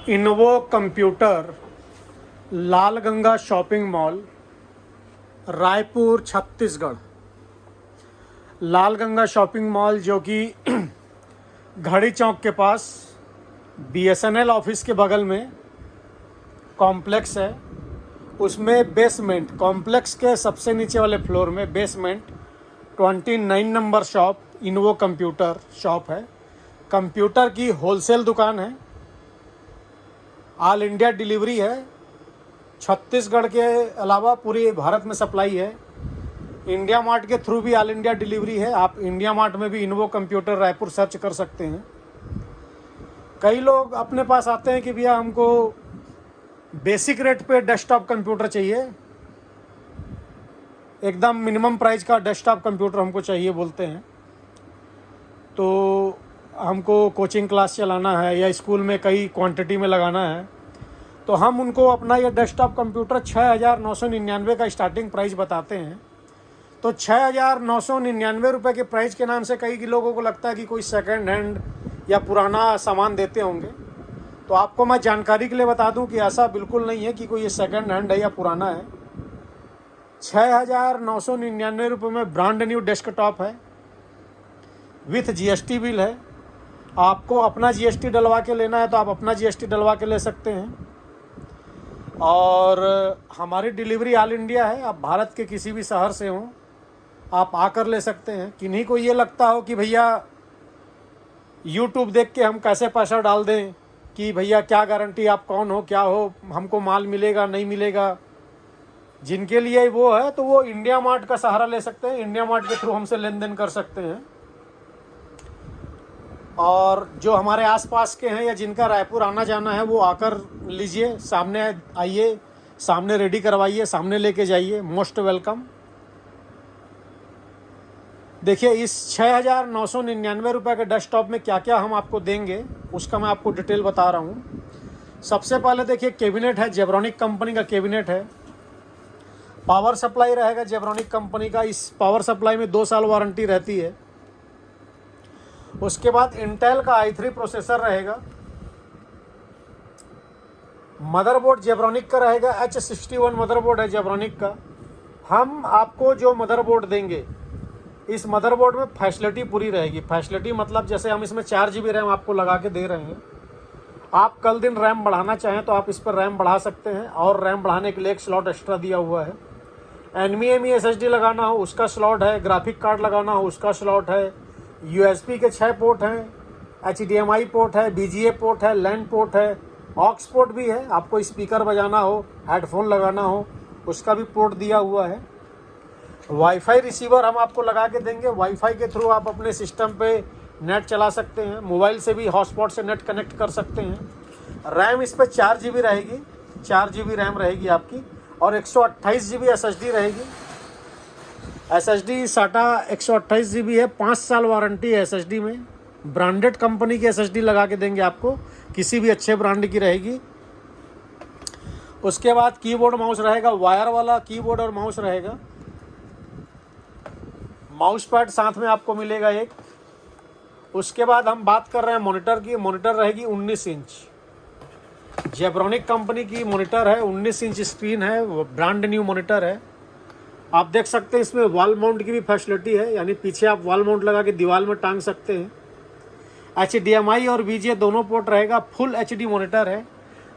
इन्वो computer, लाल Ganga shopping mall, Raipur Chhattisgarh. लाल Ganga shopping mall जो कि घड़ी चौक के पास BSNL ऑफिस के बगल में कॉम्प्लेक्स है। उसमें बेसमेंट, कॉम्प्लेक्स के सबसे नीचे वाले फ्लोर में बेसमेंट 29 नंबर शॉप इन्वो कंप्यूटर शॉप है। कंप्यूटर की होलसेल दुकान है, ऑल इंडिया डिलीवरी है, छत्तीसगढ़ के अलावा पूरी भारत में सप्लाई है। इंडिया मार्ट के थ्रू भी ऑल इंडिया डिलीवरी है। आप इंडिया मार्ट में भी इन्वो कंप्यूटर रायपुर सर्च कर सकते हैं। कई लोग अपने पास आते हैं कि भैया हमको बेसिक रेट पे डेस्कटॉप कंप्यूटर चाहिए, एकदम मिनिमम प्राइस का डेस्कटॉप कंप्यूटर हमको चाहिए बोलते हैं। तो हमको कोचिंग क्लास चलाना है या स्कूल में कई क्वांटिटी में लगाना है, तो हम उनको अपना ये डेस्कटॉप कंप्यूटर 6,999 का स्टार्टिंग प्राइस बताते हैं। तो 6,999 रुपये के प्राइस के नाम से कई लोगों को लगता है कि कोई सेकंड हैंड या पुराना सामान देते होंगे। तो आपको मैं जानकारी के लिए बता दूं कि ऐसा बिल्कुल नहीं है कि कोई ये सेकंड हैंड है या पुराना है। 6,999 रुपये में ब्रांड न्यू डेस्कटॉप है, विथ GST बिल है। आपको अपना GST डलवा के लेना है तो आप अपना GST डलवा के ले सकते हैं। और हमारी डिलीवरी ऑल इंडिया है, आप भारत के किसी भी शहर से हों आप आकर ले सकते हैं। किन्हीं को ये लगता हो कि भैया YouTube देख के हम कैसे पैसा डाल दें, कि भैया क्या गारंटी, आप कौन हो क्या हो, हमको माल मिलेगा नहीं मिलेगा, जिनके लिए वो है तो वो इंडिया मार्ट का सहारा ले सकते हैं। इंडिया मार्ट के थ्रू हमसे लेन देन कर सकते हैं। और जो हमारे आसपास के हैं या जिनका रायपुर आना जाना है वो आकर लीजिए, सामने आइए, सामने रेडी करवाइए, सामने लेके जाइए, मोस्ट वेलकम। देखिए इस 6,999 रुपये के डेस्कटॉप में क्या क्या हम आपको देंगे उसका मैं आपको डिटेल बता रहा हूँ। सबसे पहले देखिए कैबिनेट है, जेब्रॉनिक कंपनी का कैबिनेट है। पावर सप्लाई रहेगा जेब्रॉनिक कंपनी का, इस पावर सप्लाई में 2 साल वारंटी रहती है। उसके बाद इंटेल का i3 प्रोसेसर रहेगा। मदरबोर्ड जेब्रॉनिक का रहेगा, H61 मदरबोर्ड है जेब्रॉनिक का। हम आपको जो मदरबोर्ड देंगे इस मदरबोर्ड में फैसिलिटी पूरी रहेगी। फैसिलिटी मतलब जैसे हम इसमें 4 GB रैम आपको लगा के दे रहे हैं। आप कल दिन रैम बढ़ाना चाहें तो आप इस पर रैम बढ़ा सकते हैं, और रैम बढ़ाने के लिए एक स्लॉट एक्स्ट्रा दिया हुआ है। NVMe SSD लगाना हो उसका स्लॉट है, ग्राफिक कार्ड लगाना हो उसका स्लॉट है। USB के 6 पोर्ट हैं, HDMI पोर्ट है, BGA पोर्ट है, LAN पोर्ट है, ऑक्स पोर्ट भी है। आपको स्पीकर बजाना हो, हेडफोन लगाना हो उसका भी पोर्ट दिया हुआ है। वाईफाई रिसीवर हम आपको लगा के देंगे। वाईफाई के थ्रू आप अपने सिस्टम पे नेट चला सकते हैं, मोबाइल से भी हॉटस्पॉट से नेट कनेक्ट कर सकते हैं। रैम इस पर 4 GB रहेगी, 4 GB रैम रहेगी आपकी, और 128 GB SSD रहेगी। SSD SATA 128 GB है, 5 साल वारंटी है SSD में। ब्रांडेड कंपनी की SSD लगा के देंगे आपको, किसी भी अच्छे ब्रांड की रहेगी। उसके बाद कीबोर्ड माउस रहेगा, वायर वाला कीबोर्ड और माउस रहेगा। माउस पैड साथ में आपको मिलेगा एक। उसके बाद हम बात कर रहे हैं मॉनिटर की। मॉनिटर रहेगी 19 इंच, जेब्रॉनिक कंपनी की मॉनिटर है, 19 इंच स्क्रीन है, ब्रांड न्यू मॉनिटर है। आप देख सकते हैं इसमें वॉल माउंट की भी फैसिलिटी है, यानी पीछे आप वॉल माउंट लगा के दीवार में टांग सकते हैं। HDMI और VGA दोनों पोर्ट रहेगा, फुल HD मॉनिटर है।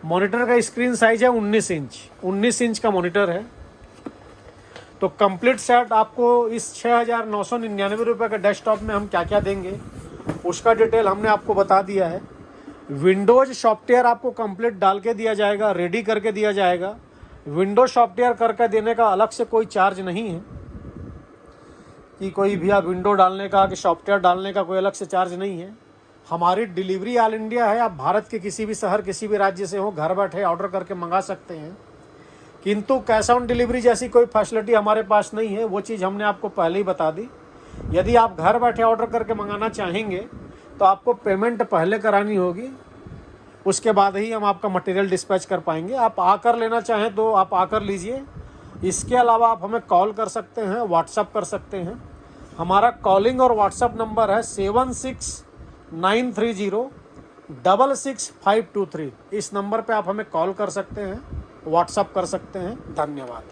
मॉनिटर का स्क्रीन साइज है 19 इंच, 19 इंच का मॉनिटर है। तो कंप्लीट सेट आपको इस 6,999 रुपये के डेस्कटॉप में हम क्या क्या देंगे उसका डिटेल हमने आपको बता दिया है। विंडोज सॉफ्टवेयर आपको कंप्लीट डाल के दिया जाएगा, रेडी करके दिया जाएगा। विंडोज सॉफ्टवेयर करके देने का अलग से कोई चार्ज नहीं है, कि कोई भी आप विंडो डालने का कि सॉफ्टवेयर डालने का कोई अलग से चार्ज नहीं है। हमारी डिलीवरी ऑल इंडिया है, आप भारत के किसी भी शहर किसी भी राज्य से हो घर बैठे ऑर्डर करके मंगा सकते हैं। किंतु कैश ऑन डिलीवरी जैसी कोई फैसिलिटी हमारे पास नहीं है, वो चीज़ हमने आपको पहले ही बता दी। यदि आप घर बैठे ऑर्डर करके मंगाना चाहेंगे तो आपको पेमेंट पहले करानी होगी, उसके बाद ही हम आपका मटेरियल डिस्पैच कर पाएंगे। आप आकर लेना चाहें तो आप आकर लीजिए। इसके अलावा आप हमें कॉल कर सकते हैं, व्हाट्सअप कर सकते हैं। हमारा कॉलिंग और व्हाट्सअप नंबर है 769303 666523। इस नंबर पे आप हमें कॉल कर सकते हैं, व्हाट्सअप कर सकते हैं। धन्यवाद।